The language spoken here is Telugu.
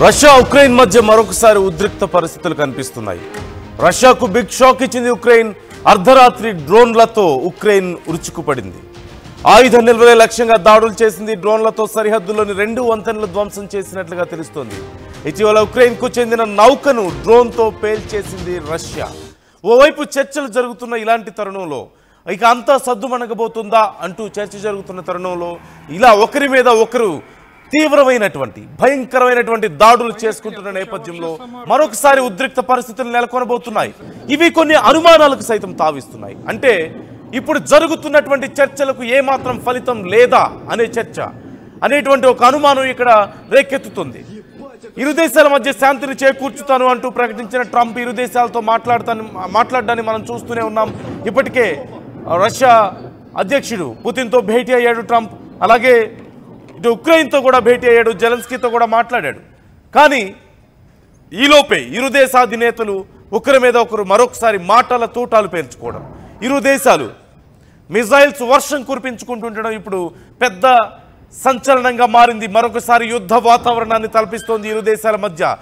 రష్యా ఉక్రెయిన్ మధ్య మరొకసారి ఉద్రిక్త పరిస్థితులు కనిపిస్తున్నాయి. రష్యాకు బిగ్ షాక్ ఇచ్చింది ఉక్రెయిన్. అర్ధరాత్రి డ్రోన్లతో ఉక్రెయిన్ ఉరుచుకుపడింది. ఆయుధ నిల్వలే లక్ష్యంగా దాడులు చేసింది. డ్రోన్లతో సరిహద్దులోని 2 వంతెనలు ధ్వంసం చేసినట్లుగా తెలుస్తోంది. ఇటీవల ఉక్రెయిన్కు చెందిన నౌకను డ్రోన్తో పేల్చేసింది రష్యా. ఓవైపు చర్చలు జరుగుతున్న ఇలాంటి తరుణంలో ఇక అంతా సద్దుమణగబోతుందా అంటూ చర్చ జరుగుతున్న తరుణంలో ఇలా ఒకరి మీద ఒకరు తీవ్రమైనటువంటి భయంకరమైనటువంటి దాడులు చేసుకుంటున్న నేపథ్యంలో మరొకసారి ఉద్రిక్త పరిస్థితులు నెలకొనబోతున్నాయి. ఇవి కొన్ని అనుమానాలకు సైతం తావిస్తున్నాయి. అంటే ఇప్పుడు జరుగుతున్నటువంటి చర్చలకు ఏమాత్రం ఫలితం లేదా అనే చర్చ అనేటువంటి ఒక అనుమానం ఇక్కడ రేకెత్తుతుంది. ఇరు దేశాల మధ్య శాంతిని చేకూర్చుతాను అంటూ ప్రకటించిన ట్రంప్ ఇరు దేశాలతో మాట్లాడడాన్ని మనం చూస్తూనే ఉన్నాం. ఇప్పటికే రష్యా అధ్యక్షుడు పుతిన్తో భేటీ అయ్యాడు ట్రంప్. అలాగే ఇటు ఉక్రెయిన్తో కూడా భేటీ అయ్యాడు, జెలెన్స్కీతో కూడా మాట్లాడాడు. కానీ ఈలోపే ఇరు దేశాధినేతలు ఒకరి మీద ఒకరు మరొకసారి మాటల తూటాలు పేర్చుకోవడం, ఇరు దేశాలు మిజైల్స్ వర్షం కురిపించుకుంటుండడం ఇప్పుడు పెద్ద సంచలనంగా మారింది. మరొకసారి యుద్ధ వాతావరణాన్ని తలపిస్తోంది ఇరు దేశాల మధ్య.